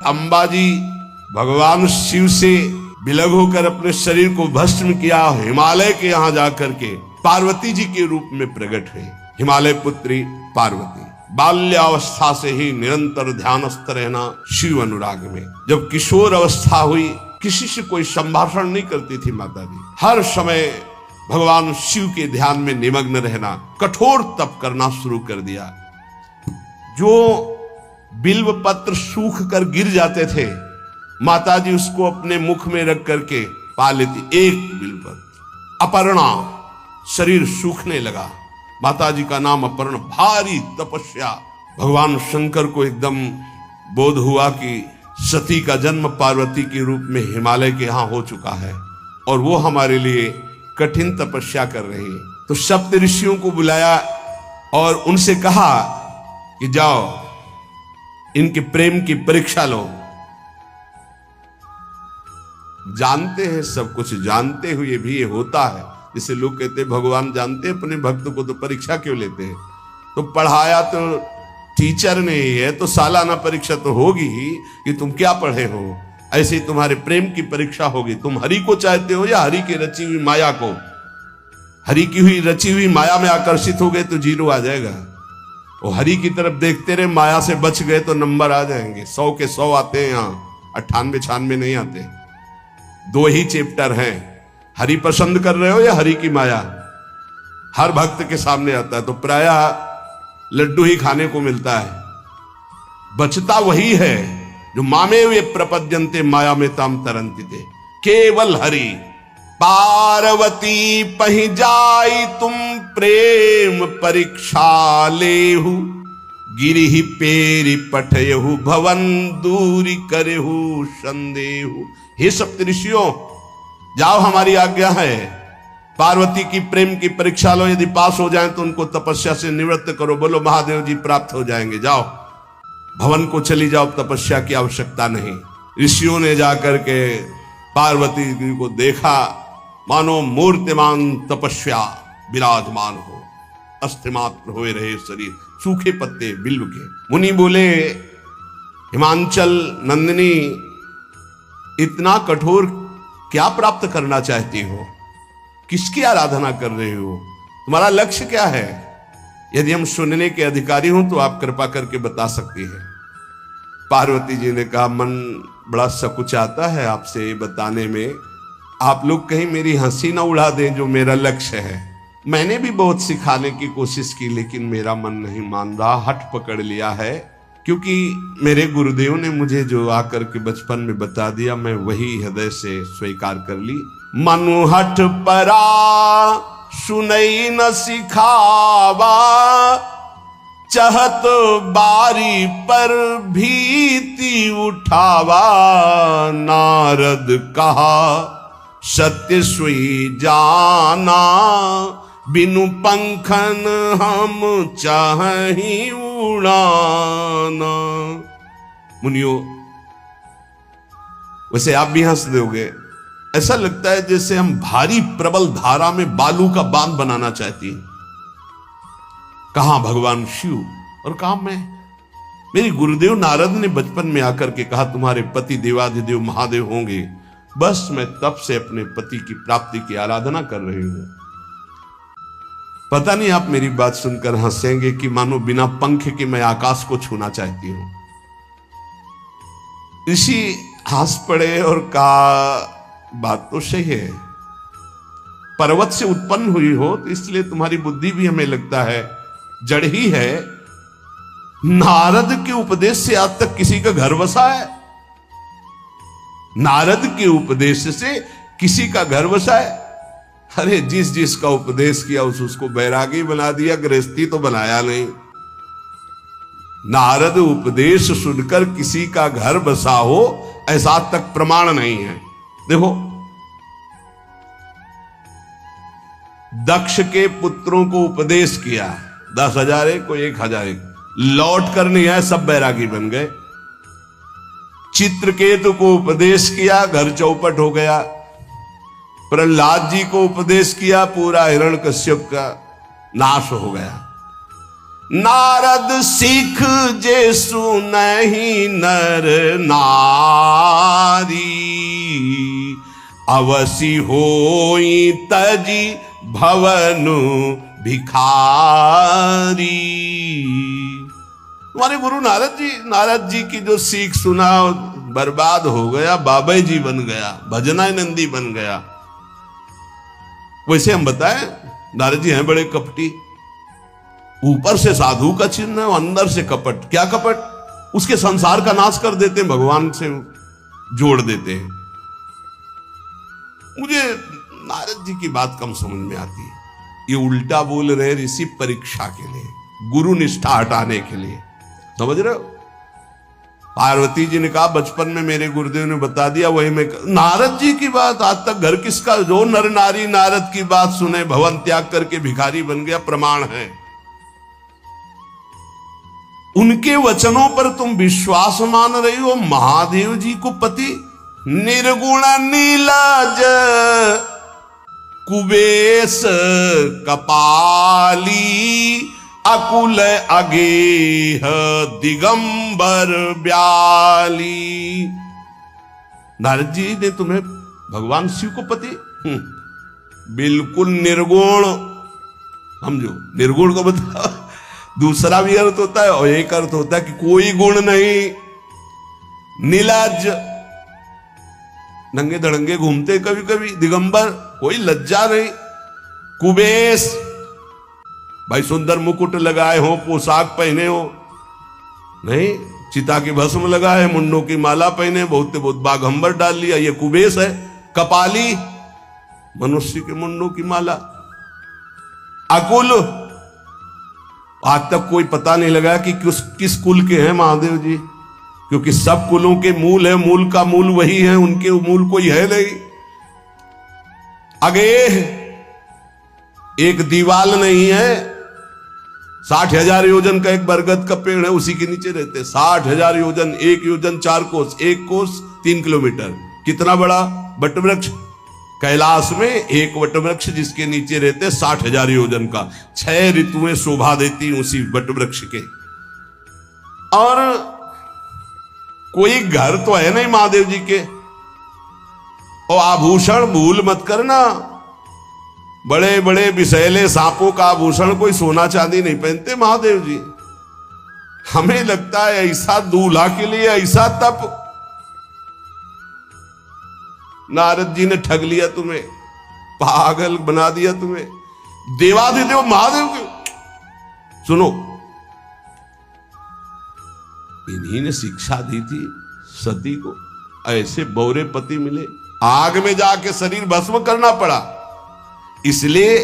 अंबाजी भगवान शिव से विलग होकर अपने शरीर को भस्म किया, हिमालय के यहाँ जाकर के पार्वती जी के रूप में प्रकट हुई। हिमालय पुत्री पार्वती बाल्यावस्था से ही निरंतर ध्यानस्थ रहना शिव अनुराग में। जब किशोर अवस्था हुई, किसी से कोई संभाषण नहीं करती थी माता जी, हर समय भगवान शिव के ध्यान में निमग्न रहना, कठोर तप करना शुरू कर दिया। जो बिल्व पत्र सूख कर गिर जाते थे, माता जी उसको अपने मुख में रख करके पा लेती। एक बिल्व पत्र, अपर्णा, शरीर सूखने लगा। माता जी का नाम अपर्णा। भारी तपस्या। भगवान शंकर को एकदम बोध हुआ कि सती का जन्म पार्वती के रूप में हिमालय के यहां हो चुका है और वो हमारे लिए कठिन तपस्या कर रही है। तो सप्त ऋषियों को बुलाया और उनसे कहा कि जाओ इनके प्रेम की परीक्षा लो। जानते हैं, सब कुछ जानते हुए भी ये होता है। जिसे लोग कहते हैं भगवान जानते हैं अपने भक्त को, तो परीक्षा क्यों लेते हैं? तो पढ़ाया तो टीचर ने ही है, तो सालाना परीक्षा तो होगी ही कि तुम क्या पढ़े हो। ऐसे ही तुम्हारे प्रेम की परीक्षा होगी। तुम हरि को चाहते हो या हरि की रची हुई माया को? हरि की हुई रची हुई माया में आकर्षित हो गए तो जीरो आ जाएगा। और हरि की तरफ देखते रहे, माया से बच गए तो नंबर आ जाएंगे। 100 के 100 आते हैं यहाँ, 98-96 नहीं आते। 2 ही चैप्टर हैं, हरि पसंद कर रहे हो या हरि की माया। हर भक्त के सामने आता है तो प्रायः लड्डू ही खाने को मिलता है। बचता वही है जो मामे वे प्रपद्यन्ते माया में ताम तरंति थे। केवल हरि। पार्वती पहि जाई तुम प्रेम परीक्षा लेहु, गिरिहि पेरि पठयहु भवन दूरी करेहु संदेहु। हे सप्तऋषियों, जाओ, हमारी आज्ञा है। पार्वती की प्रेम की परीक्षा लो, यदि पास हो जाएं तो उनको तपस्या से निवृत्त करो। बोलो महादेव जी प्राप्त हो जाएंगे। जाओ भवन को चली जाओ, तपस्या की आवश्यकता नहीं। ऋषियों ने जाकर के पार्वती जी को देखा, मानो मूर्तिमान तपस्या विराजमान हो, अस्थिमात्र हुए रहे शरीर, सूखे पत्ते बिल्व के। मुनि बोले, हिमांचल नंदिनी, इतना कठोर क्या प्राप्त करना चाहती हो? किसकी आराधना कर रहे हो? तुम्हारा लक्ष्य क्या है? यदि हम सुनने के अधिकारी हों तो आप कृपा करके बता सकती हैं। पार्वती जी ने कहा, मन बड़ा सकुचाता है आपसे ये बताने में। आप लोग कहीं मेरी हंसी ना उड़ा दें जो मेरा लक्ष्य है। मैंने भी बहुत सिखाने की कोशिश की, लेकिन मेरा मन नहीं मान रहा, हठ पकड़ लिया है। क्योंकि मेरे गुरुदेव ने मुझे जो आकर के बचपन में बता दिया, मैं वही हृदय से स्वीकार कर ली। मनु हठ परा सुनई न सिखावा, चहत बारी पर भीति उठावा। नारद कहा सत्य सुई जाना, बिनु पंखन हम चाहि उड़ाना। मुनियो, वैसे आप भी हंस दोगे। ऐसा लगता है जैसे हम भारी प्रबल धारा में बालू का बांध बनाना चाहती हैं। कहां भगवान शिव और कहां मैं? मेरे गुरुदेव नारद ने बचपन में आकर के कहा, तुम्हारे पति देवाधिदेव महादेव होंगे। बस मैं तब से अपने पति की प्राप्ति की आराधना कर रही हूं। पता नहीं आप मेरी बात सुनकर हंसेंगे कि मानो बिना पंख के मैं आकाश को छूना चाहती हूं। ऋषि हंस पड़े और कहा, बात तो सही है। पर्वत से उत्पन्न हुई हो तो इसलिए तुम्हारी बुद्धि भी हमें लगता है जड़ ही है। नारद के उपदेश से आज तक किसी का घर बसा है? नारद के उपदेश से किसी का घर बसा है? अरे जिस का उपदेश किया उसको बैरागी बना दिया, गृहस्थी तो बनाया नहीं। नारद उपदेश सुनकर किसी का घर बसा हो ऐसा तक प्रमाण नहीं है। देखो, दक्ष के पुत्रों को उपदेश किया, 10,000 एक को 1,000 एक, लौट कर नहीं आए, सब बैरागी बन गए। चित्रकेतु को उपदेश किया, घर चौपट हो गया। प्रहलाद जी को उपदेश किया, पूरा हिरण्यकश्यप का नाश हो गया। नारद सीख जे सुनहि नर नारी, अवसि होई तजी भवनु भिखारी। तुम्हारे गुरु नारद जी की जो सीख सुना बर्बाद हो गया, बाबा जी बन गया, भजनानंदी बन गया। वैसे हम बताएं, नारद जी हैं बड़े कपटी, ऊपर से साधु का चिन्ह है, अंदर से कपट। क्या कपट? उसके संसार का नाश कर देते हैं, भगवान से जोड़ देते हैं। मुझे नारद जी की बात कम समझ में आती है। ये उल्टा बोल रहे ऋषि परीक्षा के लिए, गुरु निष्ठा हटाने के लिए, समझ रहे हो? पार्वती जी ने कहा बचपन में मेरे गुरुदेव ने बता दिया, वही मैं। नारद जी की बात आज तक घर किसका? जो नर नारी नारद की बात सुने भवन त्याग करके भिखारी बन गया, प्रमाण है। उनके वचनों पर तुम विश्वास मान रही हो। महादेव जी को पति निर्गुण नीलाज कुबेश कपाली, अकुल अगेह दिगंबर ब्याली। नारद जी ने तुम्हें भगवान शिव को पति बिल्कुल निर्गुण समझो। निर्गुण को बताओ, दूसरा भी अर्थ होता है और एक अर्थ होता है कि कोई गुण नहीं। नीलाज, नंगे धड़ंगे घूमते कभी कभी। दिगंबर, कोई लज्जा नहीं। कुबेश, भाई सुंदर मुकुट लगाए हो, पोशाक पहने हो, नहीं, चिता की भस्म लगाए, मुंडों की माला पहने, बहुत बाघंबर डाल लिया, ये कुबेश है। कपाली, मनुष्य के मुंडों की माला। अकुल, आज तक कोई पता नहीं लगा कि किस कुल के हैं महादेव जी, क्योंकि सब कुलों के मूल है, मूल का मूल वही है, उनके मूल कोई है नहीं। आगे एक दीवाल नहीं है, 60,000 योजन का एक बरगद का पेड़ है, उसी के नीचे रहते। 60,000 योजन, 1 योजन 4 कोस, 1 कोस 3 किलोमीटर। कितना बड़ा वटवृक्ष? कैलाश में एक वटवृक्ष जिसके नीचे रहते 60,000 योजन का। 6 ऋतुएं शोभा देती उसी वटवृक्ष के। और कोई घर तो है नहीं महादेव जी के। और आभूषण भूल मत करना, बड़े बड़े विषैले सांपों का आभूषण कोई सोना चांदी नहीं पहनते महादेव जी। हमें लगता है ऐसा दूल्हा के लिए ऐसा तप। नारद जी ने ठग लिया तुम्हें, पागल बना दिया तुम्हें। देवाधिदेव महादेव के सुनो, इन्हीं ने शिक्षा दी थी सती को। ऐसे बौरे पति मिले, आग में जाके शरीर भस्म करना पड़ा। इसलिए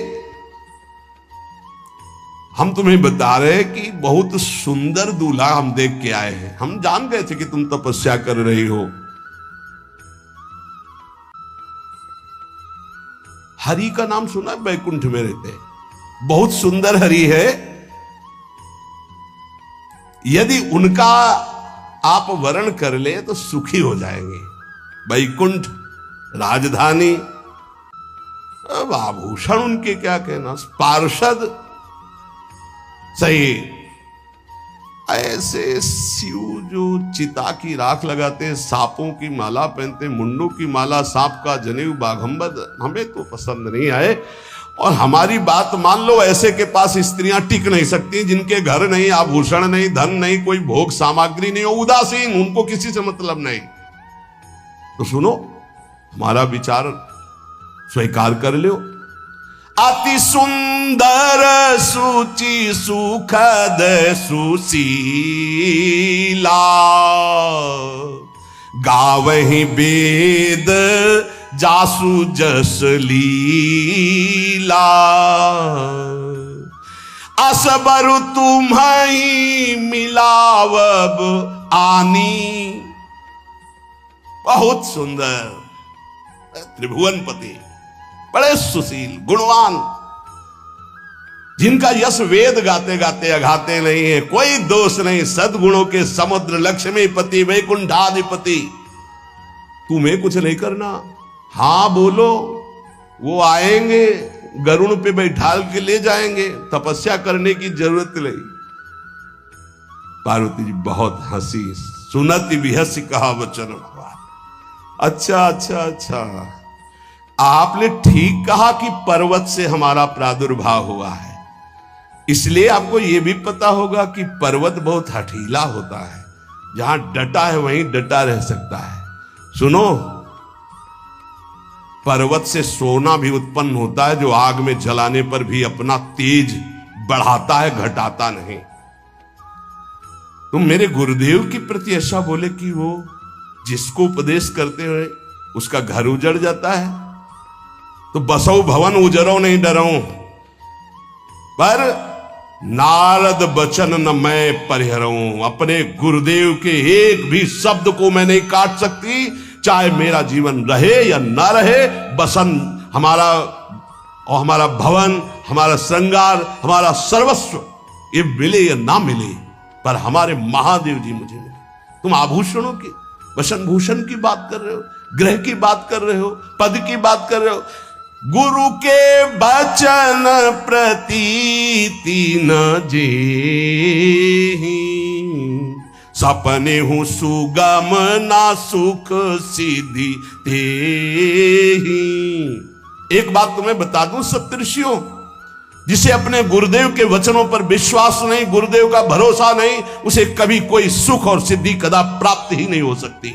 हम तुम्हें बता रहे हैं कि बहुत सुंदर दूल्हा हम देख के आए हैं। हम जान गए थे कि तुम तपस्या कर रही हो। हरि का नाम सुना है? बैकुंठ में रहते हैं, बहुत सुंदर हरि है। यदि उनका आप वर्ण कर ले तो सुखी हो जाएंगे। बैकुंठ राजधानी, अब आभूषण उनके क्या कहना, पार्षद सही। ऐसे शिव जो चिता की राख लगाते हैं, सांपों की माला पहनते हैं, मुंडों की माला, सांप का जनेऊ, बाघंबर, हमें तो पसंद नहीं आए। और हमारी बात मान लो, ऐसे के पास स्त्रियां टिक नहीं सकती जिनके घर नहीं, आभूषण नहीं, धन नहीं, कोई भोग सामग्री नहीं हो, उदासीन, उनको किसी से मतलब नहीं। तो सुनो, हमारा विचार स्वीकार कर लो। अति सुंदर सुचि सुखद सुशीला, गावहि वेद जासु जस लीला। असबर तुम्हि मिलावब आनी। बहुत सुंदर त्रिभुवनपति, बड़े सुशील गुणवान, जिनका यश वेद गाते गाते अघाते नहीं है, कोई दोष नहीं, सद्गुणों के समुद्र, लक्ष्मीपति, वैकुंठाधिपति। तुम्हें कुछ नहीं करना, हाँ बोलो, वो आएंगे, गरुड़ पे बैठाल के ले जाएंगे। तपस्या करने की जरूरत नहीं, पार्वती जी बहुत हंसी। सुनति भी हंसी कहा वचन भगवान। अच्छा अच्छा अच्छा, आपने ठीक कहा कि पर्वत से हमारा प्रादुर्भाव हुआ है, इसलिए आपको यह भी पता होगा कि पर्वत बहुत हठीला होता है, जहां डटा है वहीं डटा रह सकता है। सुनो, पर्वत से सोना भी उत्पन्न होता है जो आग में जलाने पर भी अपना तेज बढ़ाता है, घटाता नहीं। तुम मेरे गुरुदेव के प्रति ऐसा बोले कि वो जिसको उपदेश करते हुए उसका घर उजड़ जाता है, तो बसौ भवन उजरो नहीं डरो, पर नारद बचन न मैं परिहरऊं। अपने गुरुदेव के एक भी शब्द को मैं नहीं काट सकती, चाहे मेरा जीवन रहे या ना रहे। बसन हमारा और हमारा भवन, हमारा श्रृंगार, हमारा सर्वस्व ये मिले या ना मिले, पर हमारे महादेव जी मुझे मिले। तुम आभूषणों की, वसन भूषण की बात कर रहे हो, ग्रह की बात कर रहे हो, पद की बात कर रहे हो। गुरु के बचन प्रतीति न जेहि, सपने हूं सुगम ना सुख सिद्धि तेहि। एक बात तुम्हें बता दूं सप्तऋषियों, जिसे अपने गुरुदेव के वचनों पर विश्वास नहीं, गुरुदेव का भरोसा नहीं, उसे कभी कोई सुख और सिद्धि कदा प्राप्त ही नहीं हो सकती।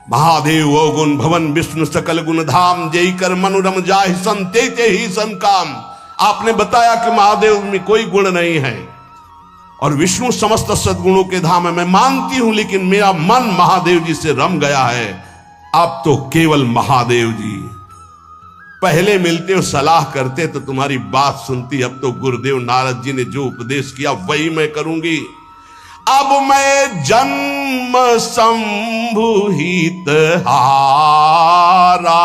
महादेव वो गुण भवन विष्णु सकल गुण धाम, जय कर मनुरम जाहि संते ते ही संकाम। आपने बताया कि महादेव में कोई गुण नहीं है और विष्णु समस्त सद्गुणों के धाम है, मैं मानती हूं, लेकिन मेरा मन महादेव जी से रम गया है। अब तो केवल महादेव जी, पहले मिलते हो सलाह करते तो तुम्हारी बात सुनती, अब तो गुरुदेव नारद जी ने जो उपदेश किया वही मैं करूंगी। अब मैं जन्म संभुहित हारा,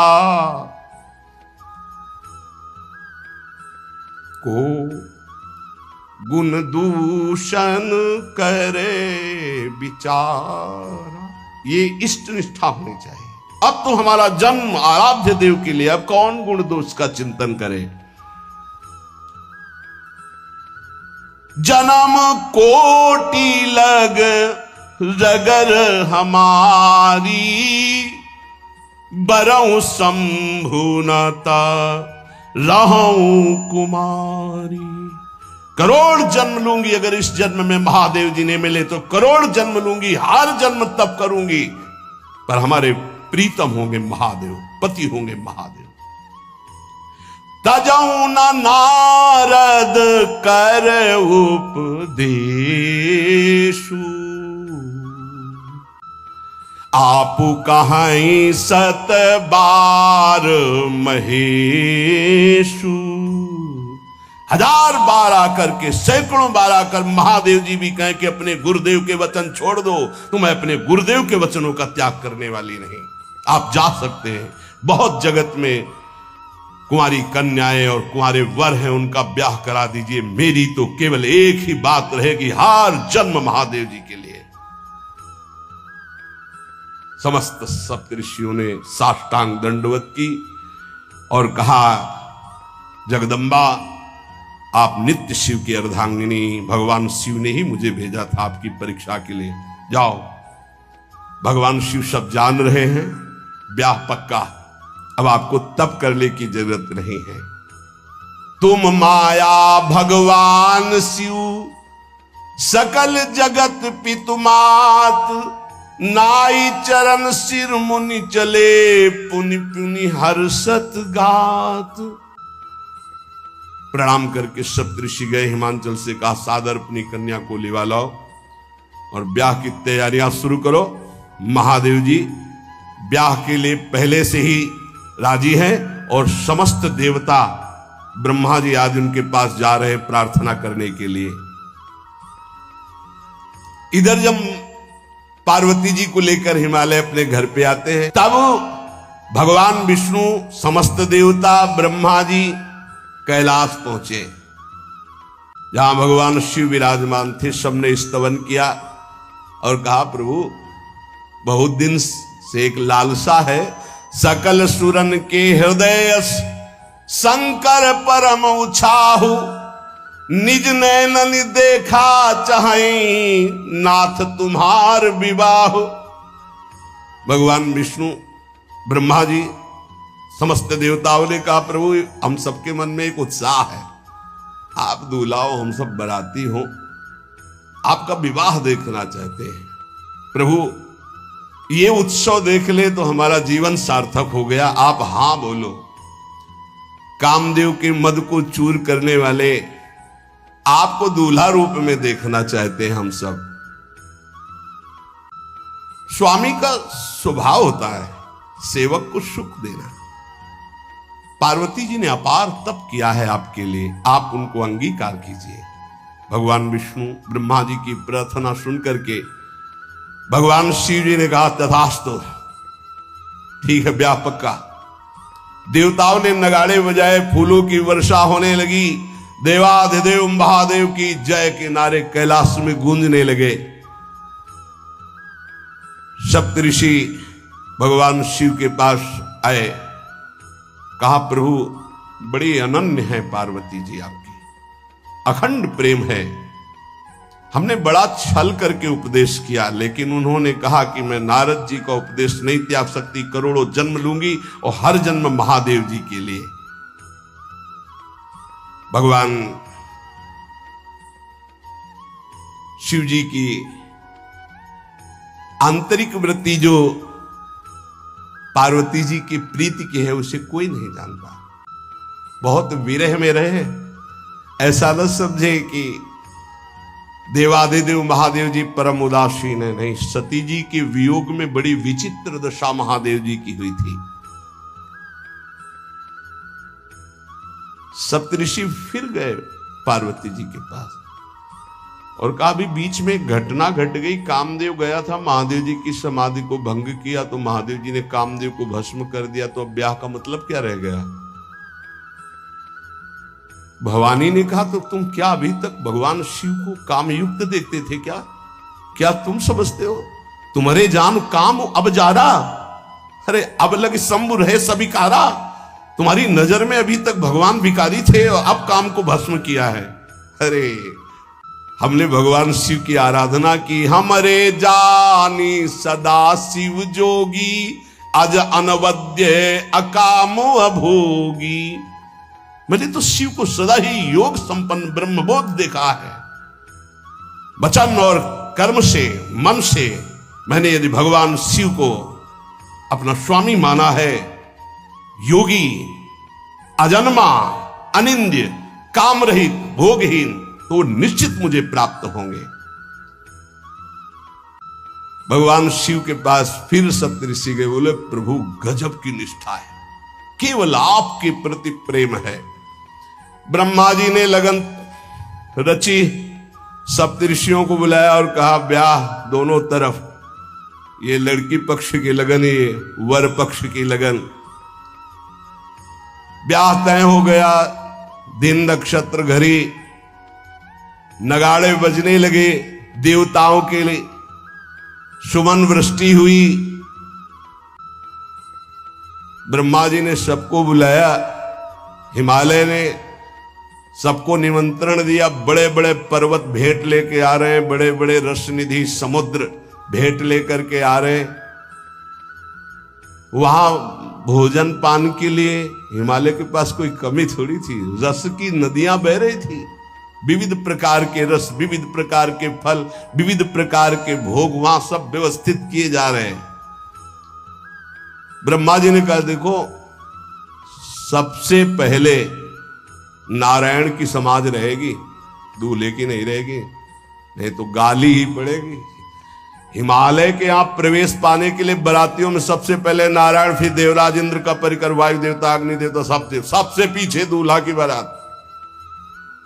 को गुण दूषण करे विचारा। ये इष्ट निष्ठा होनी चाहिए। अब तो हमारा जन्म आराध्य देव के लिए, अब कौन गुण दोष का चिंतन करे। जन्म कोटि लग रगर हमारी, बरऊं शंभुनता रहूं कुमारी। करोड़ जन्म लूंगी, अगर इस जन्म में महादेव जी ने मिले तो करोड़ जन्म लूंगी, हर जन्म तब करूंगी, पर हमारे प्रीतम होंगे महादेव, पति होंगे महादेव। तजऊ न नारद कर उपदेशु, आपु कहीं सत बार महेशु। हजार बार आकर के, सैकड़ों बार आकर महादेव जी भी कहें कि अपने गुरुदेव के वचन छोड़ दो, तो मैं अपने गुरुदेव के वचनों का त्याग करने वाली नहीं। आप जा सकते हैं, बहुत जगत में कुंवारी कन्याएं और कुंवारे वर हैं, उनका ब्याह करा दीजिए। मेरी तो केवल एक ही बात रहेगी, हर जन्म महादेव जी के लिए। समस्त सप्तऋषियों ने साष्टांग दंडवत की और कहा, जगदम्बा आप नित्य शिव की अर्धांगिनी, भगवान शिव ने ही मुझे भेजा था आपकी परीक्षा के लिए। जाओ, भगवान शिव सब जान रहे हैं, ब्याह पक्का, अब आपको तप करने की जरूरत नहीं है। तुम माया भगवान शिव, सकल जगत पितुमात, नाई चरण सिर मुनि चले, पुनि पुनि हर्षत गात। प्रणाम करके सप्तऋषि गए, हिमांचल से कहा, सादर अपनी कन्या को लिवा लाओ और ब्याह की तैयारियां शुरू करो। महादेव जी ब्याह के लिए पहले से ही राजी हैं और समस्त देवता ब्रह्मा जी आज उनके पास जा रहे हैं प्रार्थना करने के लिए। इधर जब पार्वती जी को लेकर हिमालय अपने घर पे आते हैं, तब भगवान विष्णु, समस्त देवता, ब्रह्मा जी कैलाश पहुंचे, जहां भगवान शिव विराजमान थे। सबने स्तवन किया और कहा, प्रभु बहुत दिन से एक लालसा है, सकल सुरन के हृदय शंकर परम उछाहु, निज नैनन देखा चाहें नाथ तुम्हार विवाह। भगवान विष्णु ब्रह्मा जी समस्त देवताओं ने कहा, प्रभु हम सबके मन में एक उत्साह है, आप दूल्हा हो, हम सब बराती हो, आपका विवाह देखना चाहते हैं। प्रभु ये उत्सव देख ले तो हमारा जीवन सार्थक हो गया, आप हां बोलो। कामदेव के मद को चूर करने वाले आपको दूल्हा रूप में देखना चाहते हैं हम सब। स्वामी का स्वभाव होता है सेवक को सुख देना। पार्वती जी ने अपार तप किया है आपके लिए, आप उनको अंगीकार कीजिए। भगवान विष्णु ब्रह्मा जी की प्रार्थना सुन करके भगवान शिव जी ने कहा, तथास्तु, ठीक है ब्याह पक्का। देवताओं ने नगाड़े बजाए, फूलों की वर्षा होने लगी, देवाधिदेव महादेव की जय के नारे कैलाश में गूंजने लगे। सप्तऋषि भगवान शिव के पास आए, कहा, प्रभु बड़ी अनन्य है पार्वती जी आपकी, अखंड प्रेम है। हमने बड़ा छल करके उपदेश किया, लेकिन उन्होंने कहा कि मैं नारद जी का उपदेश नहीं त्याग सकती, करोड़ों जन्म लूंगी और हर जन्म महादेव जी के लिए। भगवान शिव जी की आंतरिक वृत्ति जो पार्वती जी की प्रीति की है उसे कोई नहीं जानता। बहुत विरह में रहे, ऐसा न समझे कि देवाधिदेव महादेव जी परम उदासीन है, नहीं। सती जी के वियोग में बड़ी विचित्र दशा महादेव जी की हुई थी। सप्तऋषि फिर गए पार्वती जी के पास और कहा, अभी बीच में घटना घट गई, कामदेव गया था महादेव जी की समाधि को भंग किया, तो महादेव जी ने कामदेव को भस्म कर दिया, तो अब ब्याह का मतलब क्या रह गया। भवानी ने कहा, तो तुम क्या अभी तक भगवान शिव को कामयुक्त देखते थे क्या? क्या तुम समझते हो तुम्हारे जान काम अब जा रहा? अरे अब लग शंभु रहे सभिकारा। तुम्हारी नजर में अभी तक भगवान भिखारी थे और अब काम को भस्म किया है। अरे हमने भगवान शिव की आराधना की, हमरे जानी सदा शिव जोगी, अज अनवद्य अकामो अभोगी। मैंने तो शिव को सदा ही योग संपन्न ब्रह्मबोध देखा है। वचन और कर्म से, मन से मैंने यदि भगवान शिव को अपना स्वामी माना है, योगी, अजन्मा, अनिंद्य, काम रहित, भोगहीन, तो निश्चित मुझे प्राप्त होंगे। भगवान शिव के पास फिर सप्तऋषि गए, बोले, प्रभु गजब की निष्ठा है, केवल आपके प्रति प्रेम है। ब्रह्मा जी ने लगन रची, सप्तऋषियों को बुलाया और कहा, ब्याह दोनों तरफ, ये लड़की पक्ष की लगन, ये वर पक्ष की लगन। ब्याह तय हो गया। दिन नक्षत्र घड़ी, नगाड़े बजने लगे, देवताओं के लिए सुमन वृष्टि हुई। ब्रह्मा जी ने सबको बुलाया, हिमालय ने सबको निमंत्रण दिया। बड़े बड़े पर्वत भेंट लेके आ रहे हैं, बड़े बड़े रसनिधि समुद्र भेंट लेकर के आ रहे हैं। वहां भोजन पान के लिए हिमालय के पास कोई कमी थोड़ी थी, रस की नदियां बह रही थी। विविध प्रकार के रस, विविध प्रकार के फल, विविध प्रकार के भोग वहां सब व्यवस्थित किए जा रहे हैं। ब्रह्मा जी ने कहा, देखो सबसे पहले नारायण की समाज रहेगी, दूल्हे की नहीं रहेगी, नहीं तो गाली ही पड़ेगी। हिमालय के यहां प्रवेश पाने के लिए बरातियों में सबसे पहले नारायण, फिर देवराज इंद्र का परिकर, वायु देवता, अग्नि देवता, सबसे पीछे दूल्हा की बारात।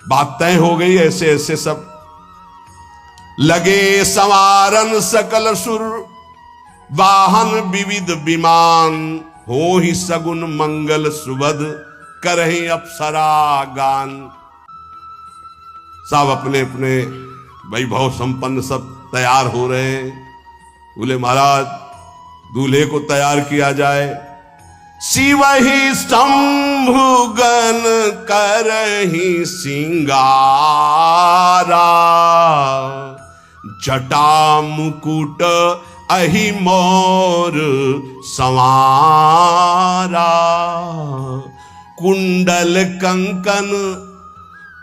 बात तय हो गई। ऐसे ऐसे सब लगे संवारन सकल सुर, वाहन विविध विमान, हो ही सगुन मंगल सुबद, करहि अप्सरा गान। सब अपने अपने वैभव संपन्न सब तैयार हो रहे हैं। बोले, महाराज दूल्हे को तैयार किया जाए। शिवहि शंभुगन करहि सिंगारा, जटा मुकुट अहि मोर संवारा। कुंडल कंकन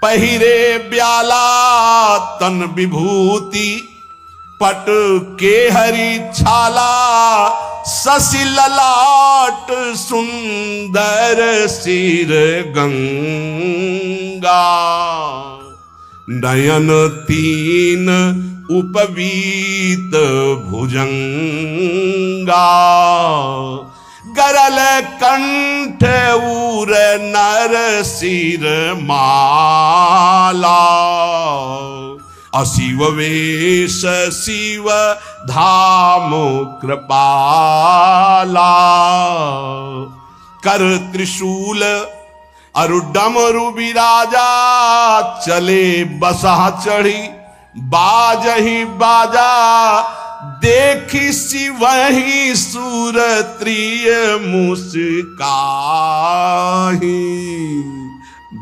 पहिरे ब्याला, तन विभूति पट के हरि छाला। शशि ललाट सुंदर सिर गंगा, नयन तीन उपवीत भुजंगा। गरल कंठ उर नर सिर माला, अशिव वेश शिव धाम कृपाला। कर त्रिशूल अरु डमरु विराजा, चले बसहा चढ़ी बाजहि बाजा। देखी शिवहि सुरत्रिय मुस्काहि,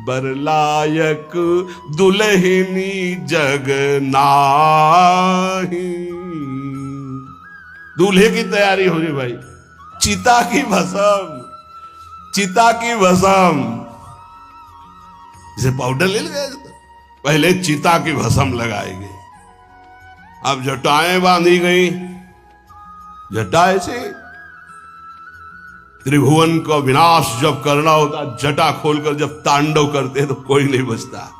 बरलायक दुल्हनी जग नाही। दूल्हे की तैयारी हो रही भाई, चिता की भस्म, चिता की भस्म। जैसे पाउडर ले गए, पहले चिता की भस्म लगाई गई, अब जटाएं बांधी गई। जटा ऐसे त्रिभुवन का विनाश जब करना होता, जटा खोलकर जब तांडव करते तो कोई नहीं बचता।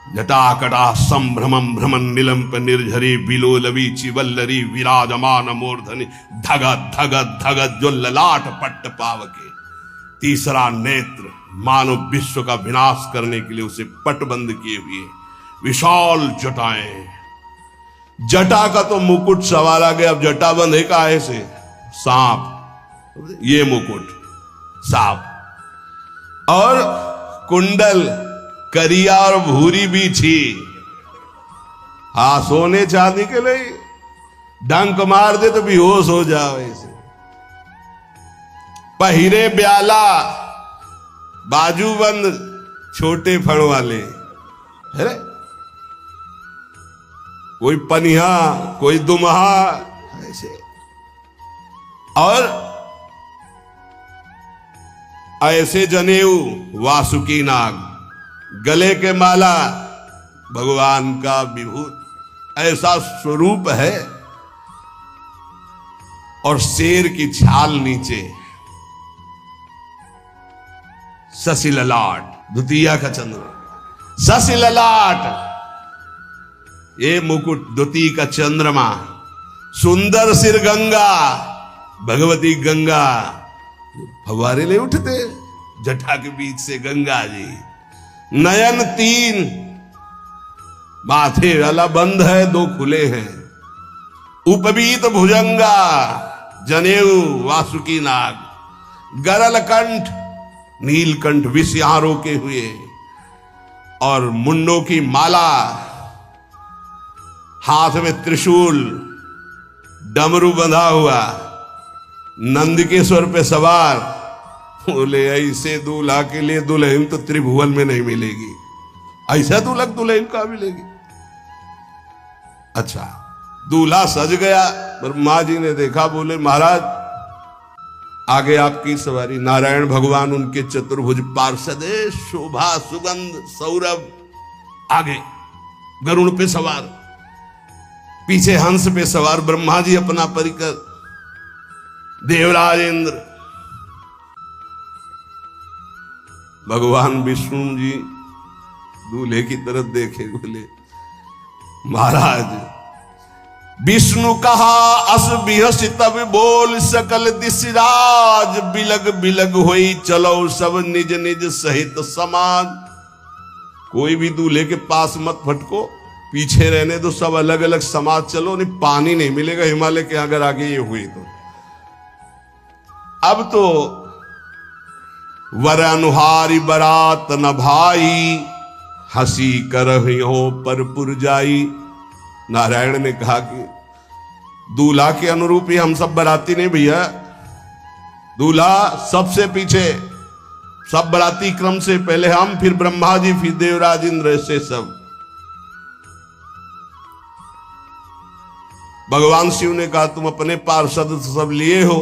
जटा कटा संभ्रमम भ्रमण निलंप निर्झरी, बिलोलवी चिवल्लरी विराजमान मूर्धनि। धगत धगत धगत जो ललाट पट्ट पावके। तीसरा नेत्र मानव विश्व का विनाश करने के लिए उसे पटबंद किए हुए विशाल जटाएं। जटा का तो मुकुट सवारा गया, अब जटा बंध है काहे से? सांप, ये मुकुट सांप। और कुंडल करिया और भूरी भी थी। हाँ, सोने चांदी के लिए डंक मार दे तो बेहोश हो जाओ ऐसे। पहिरे ब्याला, बाजूबंद छोटे फण वाले, है कोई पनिहा कोई दुमहा ऐसे। और ऐसे जनेऊ वासुकी नाग, गले के माला भगवान का विभूत, ऐसा स्वरूप है। और शेर की छाल नीचे, शशि ललाट, द्वितीया का चंद्र, शशि ललाट, ये मुकुट द्वितीय का चंद्रमा। सुंदर सिर गंगा, भगवती गंगा, फव्वारे ले उठते जटा के बीच से गंगा जी। नयन तीन, माथे वाला बंद है, दो खुले हैं। उपवीत भुजंगा, जनेऊ वासुकी नाग। गरल कंठ, नीलकंठ विष यहां रोके हुए। और मुंडों की माला, हाथ में त्रिशूल, डमरू बंधा हुआ, नंदकेश्वर पे सवार। बोले ऐसे दूल्हा के लिए दुल्हन तो त्रिभुवन में नहीं मिलेगी, ऐसा दुल्हन दुल्हन का मिलेगी। अच्छा, दूल्हा सज गया, ब्रह्मा जी ने देखा, बोले महाराज आगे आपकी सवारी। नारायण भगवान उनके चतुर्भुज पार्षद, शोभा सुगंध सौरभ, आगे गरुड़ पे सवार, पीछे हंस पे सवार ब्रह्मा जी अपना परिकर, देवराज इंद्र, भगवान विष्णु जी दूल्हे की तरफ देखे, बोले महाराज विष्णु कहा अस बिहस तब बोल सकल दिशराज। बिलग बिलग होई चलो सब निज निज सहित समाज। कोई भी दूल्हे के पास मत फटको, पीछे रहने दो, सब अलग अलग समाज चलो, नहीं पानी नहीं मिलेगा हिमालय के अगर आगे ये हुई तो। अब तो वर अनुहारी बरात न भाई, हंसी करहियो पर पुरजाई। नारायण ने कहा कि दूल्हा के अनुरूप ही हम सब बराती नहीं भैया, दूल्हा सबसे पीछे, सब बराती क्रम से पहले हम, फिर ब्रह्मा जी, फिर देवराज इंद्र, ऐसे सब। भगवान शिव ने कहा तुम अपने पार्षद सब लिए हो,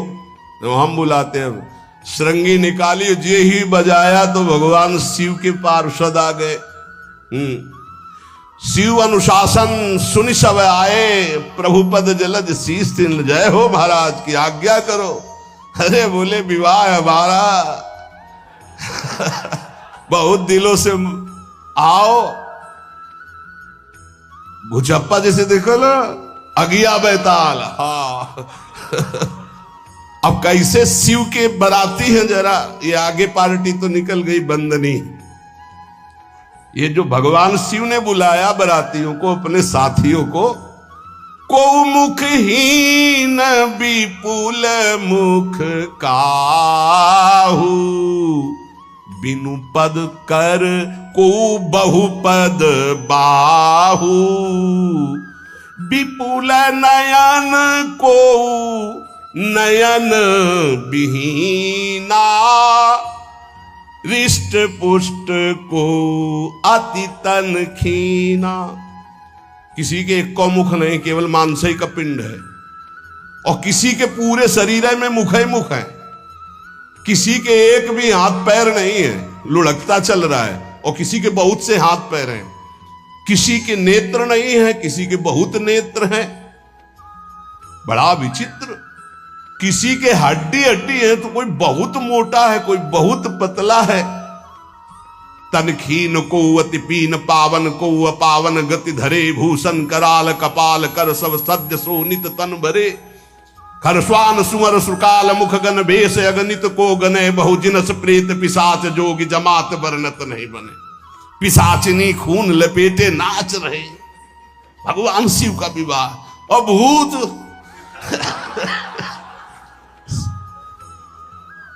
तो हम बुलाते हैं। श्रृंगी निकाली, जे ही बजाया तो भगवान शिव के पार्षद आ गए। शिव अनुशासन सुनि सब आए, प्रभु पद जलद शीस तिन, जय हो महाराज की आज्ञा करो। अरे बोले विवाह हमारा बहुत दिलों से आओ। भुजप्पा जैसे देखो ना, अगिया बैताल। हाँ अब कैसे शिव के बराती हैं, जरा ये आगे पार्टी तो निकल गई बंदनी। ये जो भगवान शिव ने बुलाया बरातियों को, अपने साथियों को, को मुखहीन विपुल मुख काहू, बिनु पद कर को बहुपद बाहू, विपुल नयन को नयन विहीना, रिष्ट पुष्ट को अति तन खीना। किसी के एक को मुख नहीं, केवल मांसई का पिंड है, और किसी के पूरे शरीर में मुख ही मुख है। किसी के एक भी हाथ पैर नहीं है, लुढ़कता चल रहा है, और किसी के बहुत से हाथ पैर हैं। किसी के नेत्र नहीं है, किसी के बहुत नेत्र हैं। बड़ा विचित्र। किसी के हड्डी हड्डी है तो कोई बहुत मोटा है, कोई बहुत पतला है। तनखीन को अति पीन, पावन को अपावन, गति धरे भूषण कराल, कपाल कर सब सद्य सोनित तन भरे। खरस्वान सुमर सुकाल, मुख गन भेष अगणित को गने, बहु जिनस प्रेत पिशाच जोगी, जमात वर्णत नहीं बने। पिशाचिनी खून लपेटे नाच रहे, भगवान शिव का विवाह। और भूत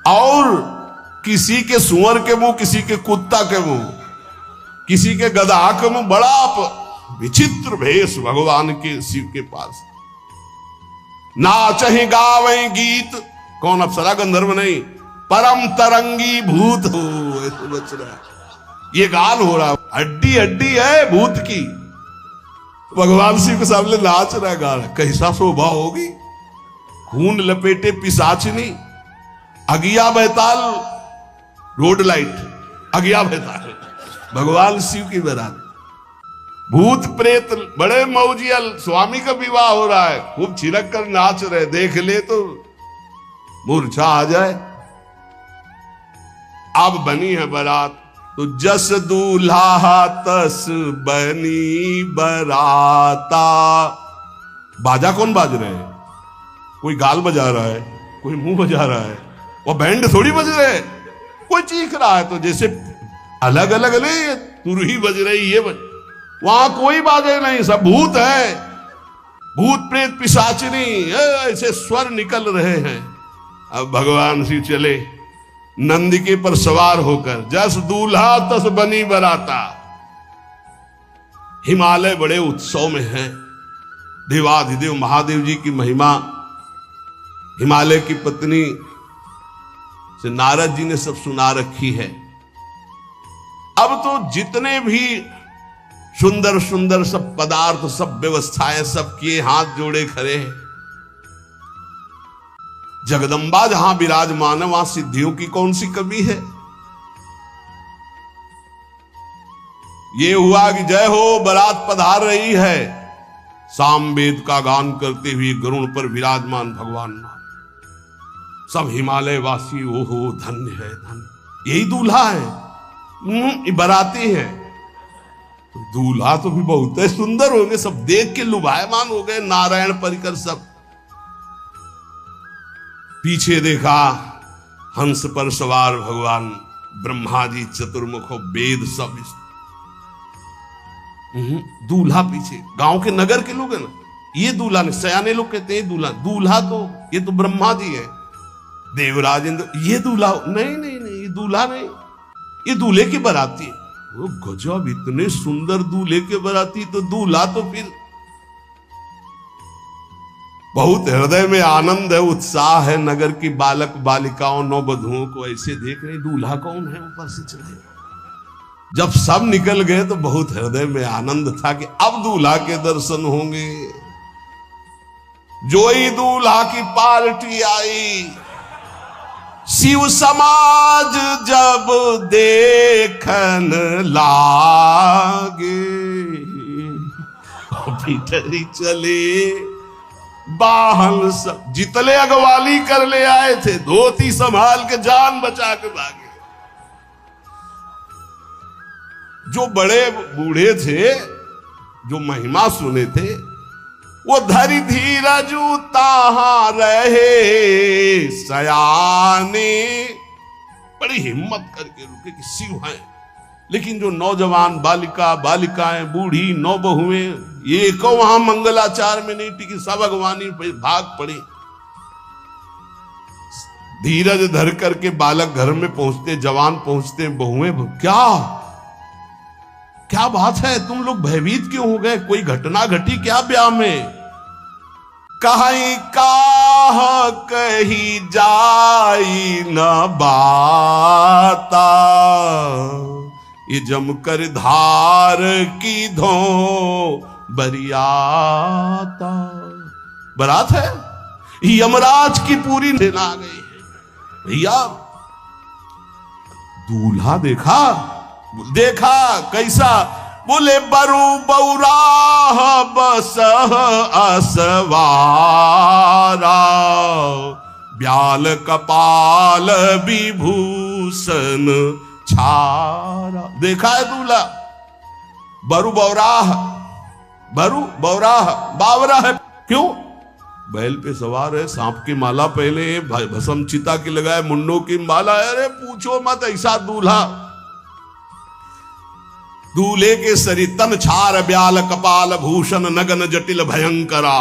और किसी के सुअर के मुंह, किसी के कुत्ता के मुंह, किसी के गधा के मुंह। बड़ा विचित्र भेष भगवान के शिव के पास। नाचहि गावे गीत, कौन अप्सरा गंधर्व नहीं, परम तरंगी भूत हो, ऐसे बच रहा है। ये गान हो रहा, हड्डी हड्डी है भूत की, भगवान शिव के सामने नाच रहा है, गा रहा। कैसा शोभा होगी। खून लपेटे पिशाचिनी, अगिया बैताल, रोड लाइट, अगिया बैताल, भगवान शिव की बारात। भूत प्रेत बड़े मौजियल, स्वामी का विवाह हो रहा है, खूब छिड़क कर नाच रहे, देख ले तो मूर्छा आ जाए। अब बनी है बारात, तो जस दूल्हा तस बनी बराता। बाजा कौन बाज रहे हैं? कोई गाल बजा रहा है, कोई मुंह बजा रहा है, और बैंड थोड़ी बज रहे हैं। कोई चीख रहा है, तो जैसे अलग अलग नहीं, तुरही बज रही, ये बज, वहां कोई बाजे नहीं, सब भूत है। भूत प्रेत पिशाचिनी ऐसे स्वर निकल रहे हैं। अब भगवान शिव चले नंदिके पर सवार होकर, जस दूल्हा तस बनी बराता। हिमालय बड़े उत्सव में है। देवाधिदेव महादेव जी की महिमा हिमालय की पत्नी से नारद जी ने सब सुना रखी है। अब तो जितने भी सुंदर सुंदर सब पदार्थ, सब व्यवस्थाएं, सब किए, हाथ जोड़े खड़े हैं। जगदम्बा जहां विराजमान है, वहां सिद्धियों की कौन सी कमी है। ये हुआ कि जय हो बारात पधार रही है, सामवेद का गान करते हुए गरुड़ पर विराजमान भगवान नाथ। सब हिमालय वासी ओहो धन्य है, धन्य। यही दूल्हा है, बाराती है। दूल्हा तो भी बहुत सुंदर हो गए, सब देख के लुभायमान हो गए। नारायण परिकर सब। पीछे देखा हंस पर सवार भगवान ब्रह्मा जी, चतुर्मुख, वेद सब। दूल्हा पीछे, गांव के नगर के लोग है ना, ये दूल्हा नहीं, सयाने लोग कहते हैं दूल्हा। दूल्हा तो ये तो ब्रह्मा जी है, देवराज इंद्र। ये दूल्हा नहीं, नहीं नहीं, ये दूल्हा नहीं, ये दूल्हे की बाराती है। वो गजब, इतने सुंदर दूल्हे के बाराती, तो दूल्हा तो फिर बहुत हृदय में आनंद है, उत्साह है। नगर की बालक बालिकाओं नौबधुओं को ऐसे देख रहे, दूल्हा कौन है ऊपर से चले। जब सब निकल गए तो बहुत हृदय में आनंद था कि अब दूल्हा के दर्शन होंगे। जोई दूल्हा की पार्टी आई, शिव समाज जब देखन लागे, भीतरी चले बाहन सब, जितले अगवाली कर ले आए थे धोती संभाल के जान बचा के भागे। जो बड़े बूढ़े थे, जो महिमा सुने थे, वो धरि धीरज ताहां रहे सयाने, बड़ी हिम्मत करके रुके कि शिव हैं। लेकिन जो नौजवान बालिकाएं, बूढ़ी नौबहुएं, ये को वहां मंगलाचार में नहीं टिकी, सब अगवानी पे भाग पड़े। धीरज धर करके बालक घर में पहुंचते, जवान पहुंचते, बहुएं, क्या बात है, तुम लोग भयभीत क्यों हो गए, कोई घटना घटी क्या ब्याह में? कहीं काह कही जाई न बाता, ये जमकर धार की धो बरियाता। बारात है, यमराज की पूरी सेना आ गई है। भैया दूल्हा देखा कैसा, बोले बरु बौराह बसह असवारा, ब्याल कपाल विभूषण छारा। देखा है दूल्हा, बरु बौराह बावरा है। क्यों? बैल पे सवार है, सांप की माला पहले, भस्म चिता की लगाए, मुंडों की माला। अरे पूछो मत, ऐसा दूल्हा। दूल्हे के शरीर तन छार ब्याल कपाल भूषण नगन जटिल भयंकरा,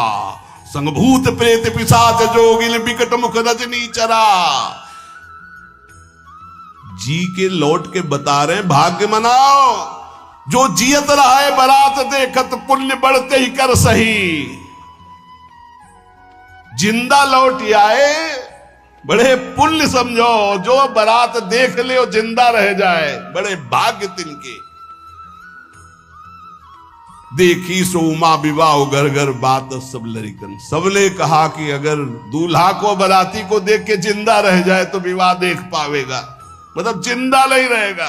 संगभूत प्रेत पिशाच जोगिल बिकट मुख रजनी चरा। जी के लौट के बता रहे, भाग्य मनाओ, जो जियत रहा है बारात देखत, पुण्य बढ़ते ही कर सही। जिंदा लौट आए बड़े पुण्य समझो, जो बारात देख ले और जिंदा रह जाए, बड़े भाग्य तिनके। देखी सो उमा विवाह घर घर बात सब लरिकन। सबने कहा कि अगर दूल्हा को बाराती को देख के जिंदा रह जाए तो विवाह देख पावेगा, मतलब जिंदा नहीं रहेगा।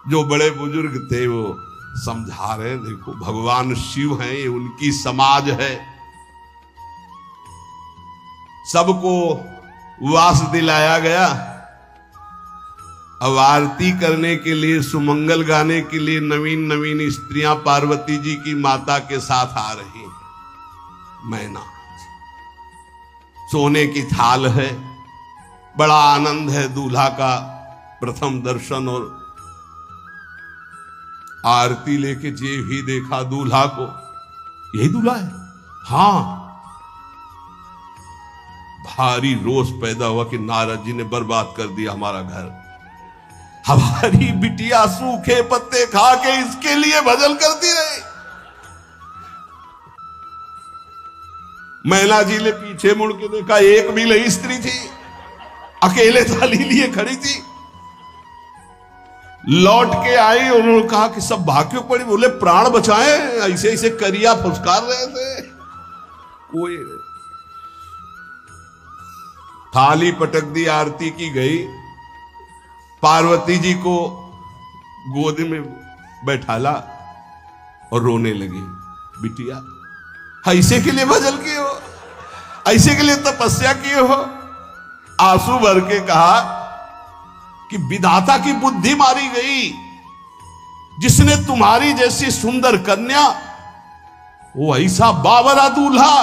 जो बड़े बुजुर्ग थे वो समझा रहे, देखो भगवान शिव हैं, ये उनकी समाज है। सबको वास दिलाया गया। अब आरती करने के लिए, सुमंगल गाने के लिए नवीन नवीन स्त्रियां पार्वती जी की माता के साथ आ रही हैं। मैना सोने की थाल है, बड़ा आनंद है दूल्हा का प्रथम दर्शन। और आरती लेके जे भी देखा दूल्हा को, यही दूल्हा है। हाँ, भारी रोष पैदा हुआ कि नारद जी ने बर्बाद कर दिया हमारा घर। हमारी बिटिया सूखे पत्ते खा के इसके लिए भजन करती रही। मैना जी ने पीछे मुड़ के देखा, एक भी नहीं स्त्री थी, अकेले थाली लिए खड़ी थी। लौट के आई, उन्होंने कहा कि सब भाग क्यों पड़ी? बोले प्राण बचाए, ऐसे ऐसे करिया फुसकार रहे थे। कोई थाली पटक दी, आरती की गई। पार्वती जी को गोद में बैठाला और रोने लगी। बिटिया ऐसे के लिए भजन किए हो, ऐसे के लिए तपस्या किए हो? आंसू भर के कहा कि विधाता की बुद्धि मारी गई, जिसने तुम्हारी जैसी सुंदर कन्या, वो ऐसा बावरा दूल्हा,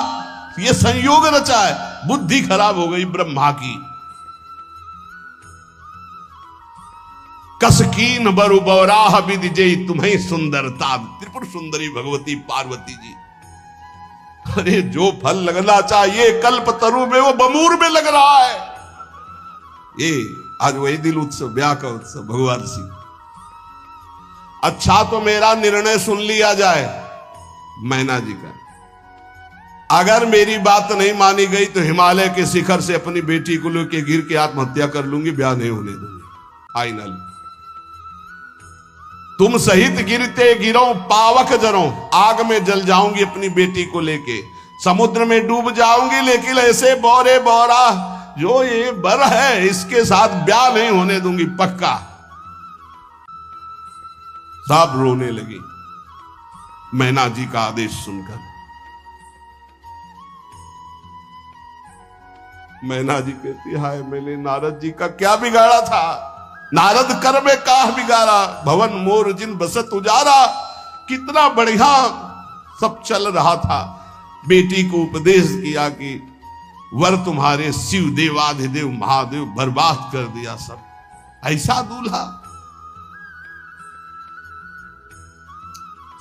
ये संयोग रचा है। बुद्धि खराब हो गई ब्रह्मा की। कसकीन बरु बौराह विधि जय तुम्हें सुंदरता, त्रिपुर सुंदरी भगवती पार्वती जी। अरे जो फल लगना चाहिए कल्प तरु में, वो बमूर में लग रहा है। ये आज वही दिल उत्सव, ब्याह का उत्सव भगवान शिव। अच्छा तो मेरा निर्णय सुन लिया जाए मैना जी का। अगर मेरी बात नहीं मानी गई तो हिमालय के शिखर से अपनी बेटी को लेके गिर के आत्महत्या कर लूंगी, ब्याह नहीं होने दूंगी। फाइनल। तुम सहित गिरते गिरो पावक जरो, आग में जल जाऊंगी अपनी बेटी को लेके, समुद्र में डूब जाऊंगी, लेकिन ऐसे बोरे बोरा जो ये बर है इसके साथ ब्याह नहीं होने दूंगी, पक्का। सब रोने लगी मैना जी का आदेश सुनकर। मैना जी कहती, हाय मैंने नारद जी का क्या बिगाड़ा था, नारद कर में काह बिगाड़ा, भवन मोर जिन बसत उजारा। कितना बढ़िया सब चल रहा था, बेटी को उपदेश किया कि वर तुम्हारे शिव देवाधिदेव महादेव, बर्बाद कर दिया सब। ऐसा दूल्हा।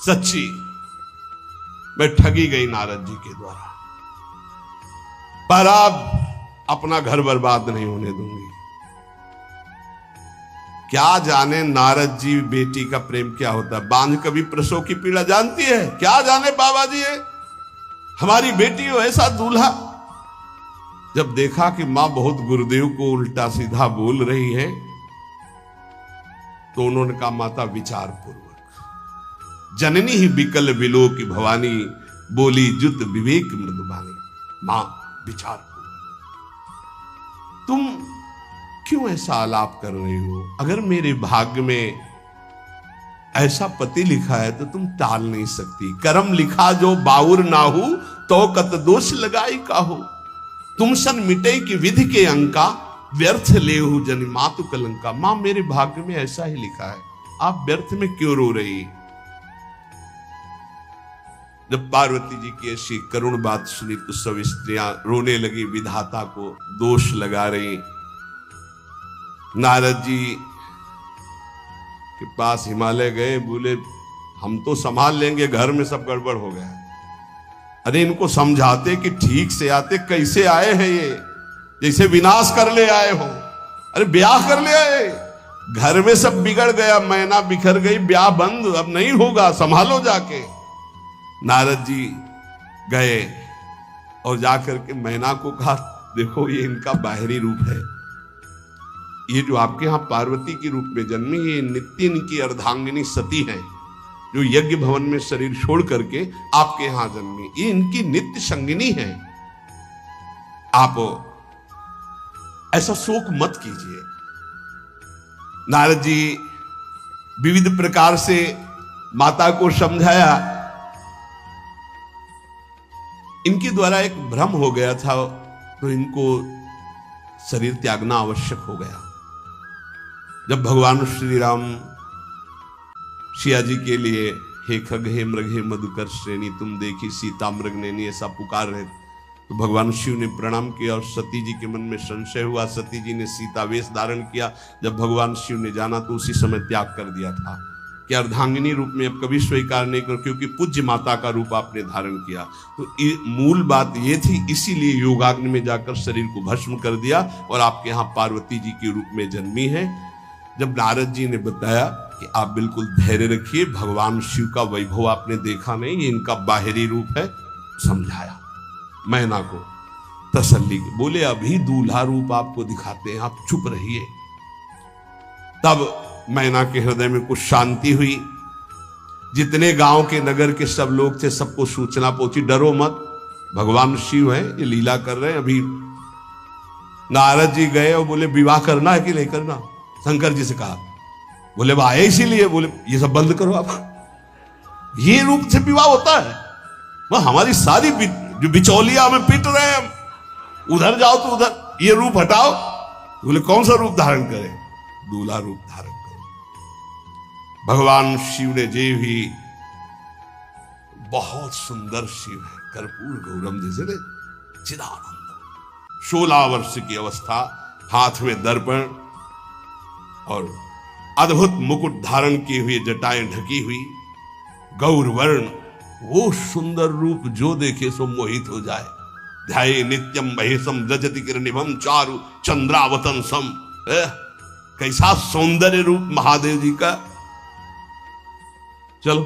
सच्ची मैं ठगी गई नारद जी के द्वारा, पर अब अपना घर बर्बाद नहीं होने दूंगी। क्या जाने नारद जी बेटी का प्रेम क्या होता है, बांझ कभी प्रसव की पीड़ा जानती है, क्या जाने बाबा जी है हमारी बेटी हो ऐसा दूल्हा। जब देखा कि मां बहुत गुरुदेव को उल्टा सीधा बोल रही है, तो उन्होंने कहा माता विचार पूर्वक, जननी ही बिकल बिलो की भवानी, बोली जुत विवेक मृदुबानी। मां विचार पूर्वक, तुम क्यों ऐसा आलाप कर रही हो, अगर मेरे भाग्य में ऐसा पति लिखा है तो तुम टाल नहीं सकती। करम लिखा जो बाउर नाहू, तो कत दोष लगाई काहू। तुम सन मिटे की विधि के अंका, व्यर्थ लेहू जनि मातु कलंका। मां मेरे भाग्य में ऐसा ही लिखा है, आप व्यर्थ में क्यों रो रही। जब पार्वती जी की ऐसी करुण बात सुनी तो सब स्त्रियां रोने लगी, विधाता को दोष लगा रही। नारद जी के पास हिमालय गए, बोले हम तो संभाल लेंगे, घर में सब गड़बड़ हो गया। अरे इनको समझाते कि ठीक से आते, कैसे आए हैं ये, जैसे विनाश कर ले आए हो। अरे ब्याह कर ले आए, घर में सब बिगड़ गया, मैना बिखर गई, ब्याह बंद, अब नहीं होगा, संभालो जाके। नारद जी गए और जाकर के मैना को कहा, देखो ये इनका बाहरी रूप है, ये जो आपके यहां पार्वती के रूप में जन्मी, ये नित्य इनकी अर्धांगिनी सती है, जो यज्ञ भवन में शरीर छोड़ करके आपके यहां जन्मी, ये इनकी नित्य संगिनी है। आप ऐसा शोक मत कीजिए। नारद जी विविध प्रकार से माता को समझाया। इनके द्वारा एक भ्रम हो गया था, तो इनको शरीर त्यागना आवश्यक हो गया। जब भगवान श्री राम सिया जी के लिए हे खग हे मृग हे मधुकर श्रेणी तुम देखी सीता मृग नैनी ऐसा पुकार रहे, तो भगवान शिव ने प्रणाम किया और सती जी के मन में संशय हुआ। सती जी ने सीता वेश धारण किया। जब भगवान शिव ने जाना तो उसी समय त्याग कर दिया था कि अर्धांगिनी रूप में अब कभी स्वीकार नहीं कर, क्योंकि पूज्य माता का रूप आपने धारण किया। तो मूल बात ये थी, इसीलिए योगाग्नि में जाकर शरीर को भस्म कर दिया और आपके यहाँ पार्वती जी के रूप में जन्मी है। जब नारद जी ने बताया कि आप बिल्कुल धैर्य रखिए, भगवान शिव का वैभव आपने देखा नहीं, ये इनका बाहरी रूप है, समझाया मैना को तसल्ली की। बोले अभी दूल्हा रूप आपको दिखाते हैं, आप चुप रहिए। तब मैना के हृदय में कुछ शांति हुई। जितने गांव के नगर के सब लोग थे सबको सूचना पहुंची, डरो मत, भगवान शिव है, ये लीला कर रहे हैं। अभी नारद जी गए और बोले विवाह करना है कि नहीं करना, शंकर जी से कहा। बोले आए इसीलिए, बोले ये सब बंद करो आप, ये रूप से विवाह होता है, वह हमारी सारी जो बिचौलिया में पीट रहे हैं, हम उधर जाओ तो उधर, ये रूप हटाओ। बोले कौन सा रूप धारण करें, दूल्हा रूप धारण करो। भगवान शिव ने जे भी, बहुत सुंदर शिव है, कर्पूर गौरम जैसे ने चिदानंद, 16 वर्ष की अवस्था, हाथ में दर्पण और अद्भुत मुकुट धारण किए हुए, जटाएं ढकी हुई, गौर वर्ण, वो सुंदर रूप जो देखे सो मोहित हो जाए। ध्याये नित्यम महेशम रजति किरणिभम चारु चंद्रावतन सम। कैसा सौंदर्य रूप महादेव जी का। चलो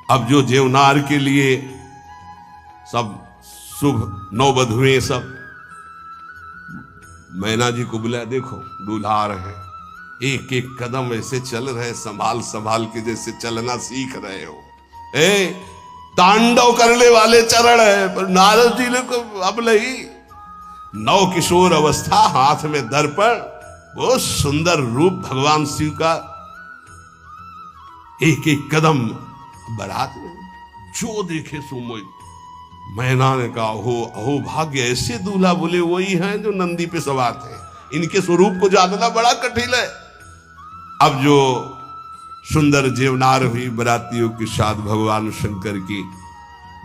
अब जो जेवनार के लिए सब शुभ नववधुएं सब मैना जी को बुलाया, देखो दूल्हा आ रहे हैं, एक एक कदम ऐसे चल रहे, संभाल संभाल के जैसे चलना सीख रहे हो। तांडव करने वाले चरण है, पर नारद जी ने को अब नहीं, नव किशोर अवस्था, हाथ में दर्पण, वो सुंदर रूप भगवान शिव का, एक एक कदम बारात में जो देखे सो मोहित। मैना ने कहा हो अहो भाग्य, ऐसे दूल्हा बोले वही हैं जो नंदी पे सवार थे, इनके स्वरूप को जानना बड़ा कठिन है। अब जो सुंदर जीवनार हुई बरातियों के साथ भगवान शंकर की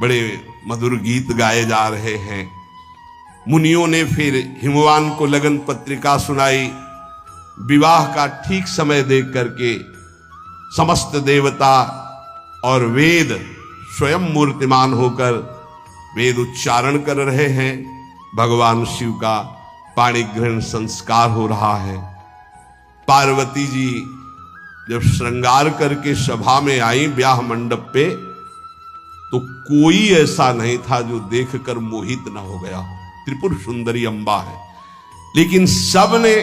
बड़े मधुर गीत गाए जा रहे हैं। मुनियों ने फिर हिमवान को लगन पत्रिका सुनाई। विवाह का ठीक समय देख करके समस्त देवता और वेद स्वयं मूर्तिमान होकर वेद उच्चारण कर रहे हैं। भगवान शिव का पाणी ग्रहण संस्कार हो रहा है। पार्वती जी जब श्रृंगार करके सभा में आई ब्याह मंडप पे, तो कोई ऐसा नहीं था जो देखकर मोहित न हो गया हो। त्रिपुर सुंदरी अम्बा है, लेकिन सब ने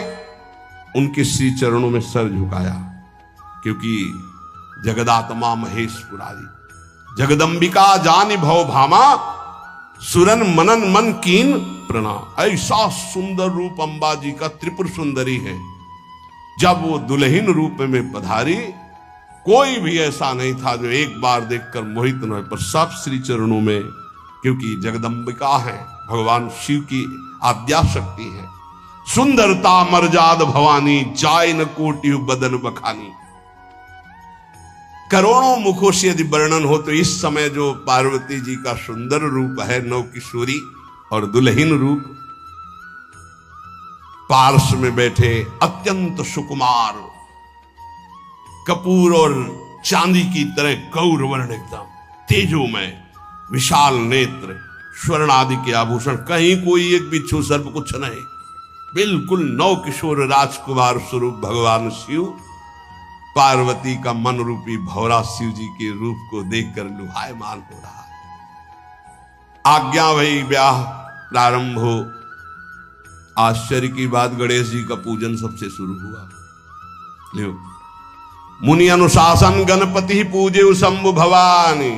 उनके श्री चरणों में सर झुकाया, क्योंकि जगदात्मा महेश पुरारी, जगदंबिका जानि भव भामा, सुरन मनन मन कीन प्रणाम। ऐसा सुंदर रूप अम्बा जी का त्रिपुर सुंदरी है। जब वो दुल्हन रूप में पधारी, कोई भी ऐसा नहीं था जो एक बार देखकर मोहित न हो, पर सब श्री चरणों में, क्योंकि जगदंबिका है, भगवान शिव की आद्या शक्ति है। सुंदरता मर्जाद भवानी, जाय न कोटि बदन बखानी। करोड़ों मुखों से यदि वर्णन हो तो इस समय जो पार्वती जी का सुंदर रूप है, नव किशोरी और दुल्हन रूप, पार्श में बैठे अत्यंत सुकुमार, कपूर और चांदी की तरह गौर वर्ण, एकदम तेजोमय, विशाल नेत्र, स्वर्ण आदि के आभूषण, कहीं कोई एक बिच्छू सर्प कुछ नहीं, बिल्कुल नव किशोर राजकुमार स्वरूप भगवान शिव। पार्वती का मन रूपी भौरा शिव जी के रूप को देखकर लुभायमान हो रहा है। आज्ञा भई, ब्याह प्रारंभ हो। आश्चर्य की बात, गणेश जी का पूजन सबसे शुरू हुआ। लियो, मुनि अनुशासन गणपति पूजे शंभु भवानी,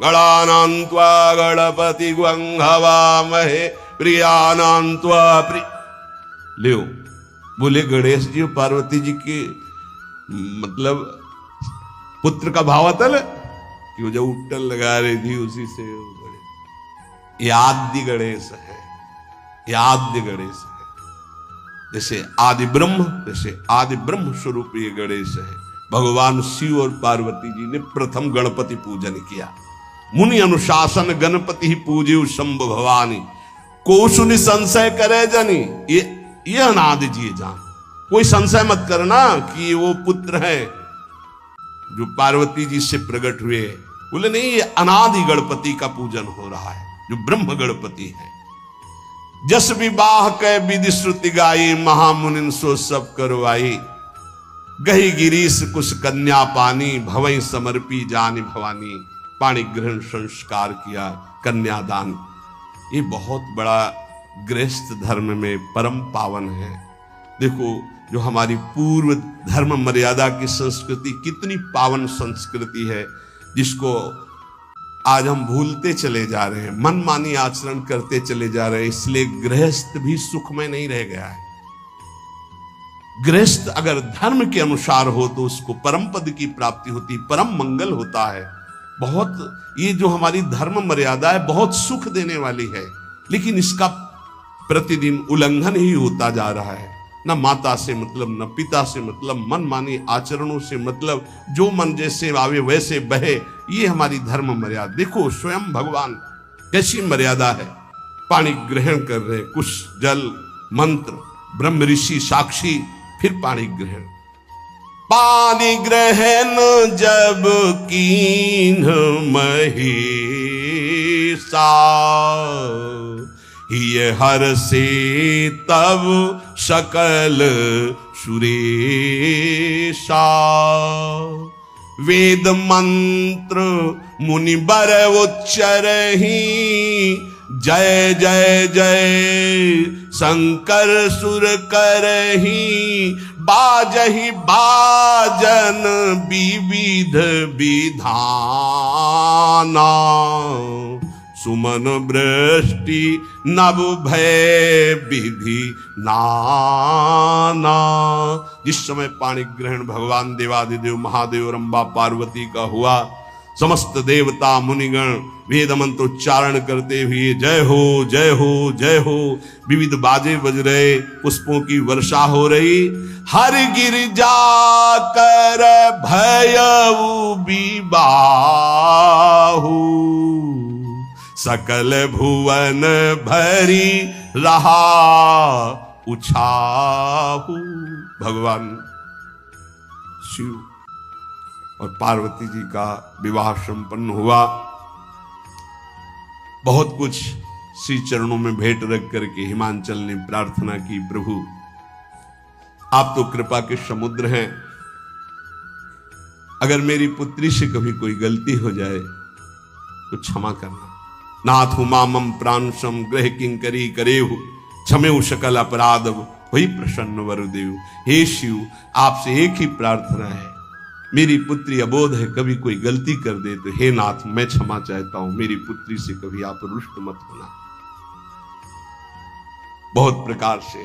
गणानान्त्वा गणपति ग्वंघवामहे प्रियानान्त्वा प्रिय। लियो, बोले गणेश जी और पार्वती जी के मतलब पुत्र का भावातल कि वो जो उट्टल लगा रही थी उसी से ये आदि गणेश है, ये आद्य गणेश है। जैसे आदि ब्रह्म, जैसे आदि ब्रह्म स्वरूप ये गणेश है। भगवान शिव और पार्वती जी ने प्रथम गणपति पूजन किया। मुनि अनुशासन गणपति पूजे शंभु भवानी, को सुनि संशय करे जनी। ये अनादि जी जान, कोई संशय मत करना कि वो पुत्र है जो पार्वती जी से प्रकट हुए। बोले नहीं, ये अनादि गणपति का पूजन हो रहा है, जो ब्रह्म गणपति है। जस विवाह कै विधि श्रुति गाई, महामुनिन सो सब करवाई। गही गिरीश कुश कन्या पानी, भवई समर्पी जानी भवानी। पाणी ग्रहण संस्कार किया, कन्यादान। ये बहुत बड़ा गृहस्थ धर्म में परम पावन है। देखो, जो हमारी पूर्व धर्म मर्यादा की संस्कृति कितनी पावन संस्कृति है, जिसको आज हम भूलते चले जा रहे हैं, मनमानी आचरण करते चले जा रहे हैं। इसलिए गृहस्थ भी सुखमय नहीं रह गया है। गृहस्थ अगर धर्म के अनुसार हो तो उसको परम पद की प्राप्ति होती, परम मंगल होता है। बहुत ये जो हमारी धर्म मर्यादा है बहुत सुख देने वाली है, लेकिन इसका प्रतिदिन उल्लंघन ही होता जा रहा है। न माता से मतलब, न पिता से मतलब, मनमानी आचरणों से मतलब, जो मन जैसे आवे वैसे बहे, ये हमारी धर्म मर्यादा। देखो स्वयं भगवान कैसी मर्यादा है, पानी ग्रहण कर रहे, कुछ जल मंत्र, ब्रह्म ऋषि साक्षी, फिर पानी ग्रहण। पानी ग्रहण जब कीन महेशा, ये हर से तब सकल सुरेशा। वेद मंत्र मुनि बर उच्चरहि, जय जय जय शंकर सुर करहि, बाजहि बाजन विविध विधाना, सुमन वृष्टि नभ भय विधि नाना। जिस समय पाणी ग्रहण भगवान देवादिदेव महादेव रंबा पार्वती का हुआ, समस्त देवता मुनिगण वेद मंत्रोच्चारण करते हुए जय हो जय हो जय हो, विविध बाजे बज रहे, पुष्पों की वर्षा हो रही। हर गिरजा कर भयउ विबाहु, सकल भुवन भरी रहा उछाहु। भगवान शिव और पार्वती जी का विवाह संपन्न हुआ। बहुत कुछ श्री चरणों में भेंट रख करके हिमांचल ने प्रार्थना की, प्रभु आप तो कृपा के समुद्र हैं, अगर मेरी पुत्री से कभी कोई गलती हो जाए तो क्षमा करना। नाथ मामम प्रांशम ग्रह किंकरी करेहु, क्षमेउ सकल अपराध वही प्रसन्न वरुदेव। हे शिव, आपसे एक ही प्रार्थना है, मेरी पुत्री अबोध है, कभी कोई गलती कर दे तो हे नाथ मैं क्षमा चाहता हूं, मेरी पुत्री से कभी आप रुष्ट मत होना। बहुत प्रकार से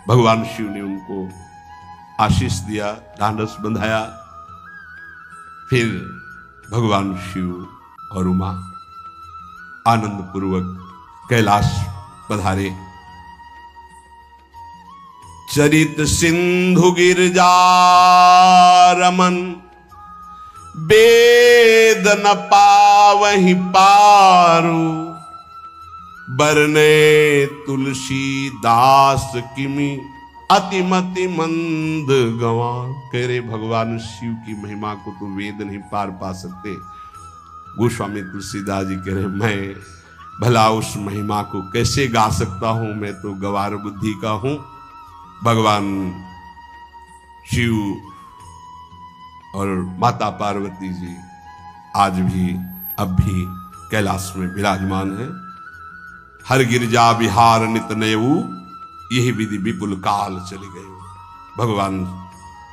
भगवान शिव ने उनको आशीष दिया, ढांढस बंधाया। फिर भगवान शिव और उमा आनंद पूर्वक कैलाश पधारे। चरित सिंधु गिरजा रमन, वेद न पावहि पारु, बरने तुलसी दास किमि अतिमति मंद गवा। कह रहे भगवान शिव की महिमा को तो वेद नहीं पार पा सकते। गोस्वामी तुलसीदास जी कह रहे मैं भला उस महिमा को कैसे गा सकता हूं, मैं तो गवार बुद्धि का हूं। भगवान शिव और माता पार्वती जी आज भी अब भी कैलाश में विराजमान है। हर गिरजा विहार नित नयऊ, यही विधि विपुल काल चले गए। भगवान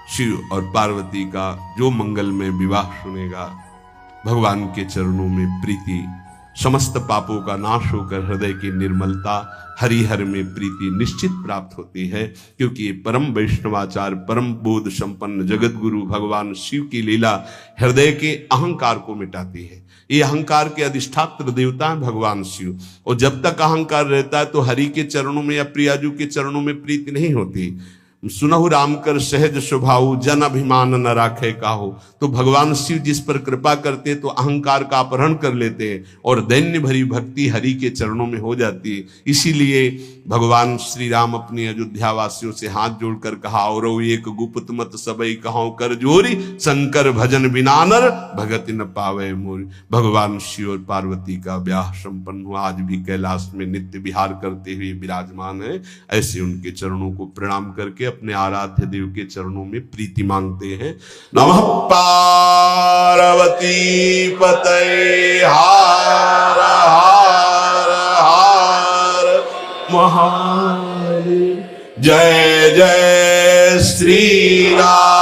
शिव और पार्वती का जो मंगल में विवाह सुनेगा, भगवान के चरणों में प्रीति, समस्त पापों का नाश होकर हृदय की निर्मलता, हरिहर में प्रीति निश्चित प्राप्त होती है। क्योंकि ये परम वैष्णवाचार, परम बोध संपन्न जगत गुरु भगवान शिव की लीला हृदय के अहंकार को मिटाती है। ये अहंकार के अधिष्ठात्र देवता है भगवान शिव, और जब तक अहंकार रहता है तो हरि के चरणों में या प्रियाजू के चरणों में प्रीति नहीं होती। सुनहु राम कर सहज स्वभाव, जन अभिमान न राखे काहू। तो भगवान शिव जिस पर कृपा करते तो अहंकार का अपहरण कर लेते हैं और दैन्य भरी भक्ति हरि के चरणों में हो जाती है। इसीलिए भगवान श्री राम अपनी अयोध्या वासियों से हाथ जोड़कर कहा, और एक गुप्त मत सबई कहां कर जोरी, शंकर भजन बिनानर भगति न पावे मोरी। भगवान शिव और पार्वती का ब्याह संपन्न हुआ, आज भी कैलाश में नित्य विहार करते हुए विराजमान है। ऐसे उनके चरणों को प्रणाम करके अपने आराध्य देव के चरणों में प्रीति मांगते हैं। नमः पार्वती पतये हार हार हार महादेव। जय जय श्री राम।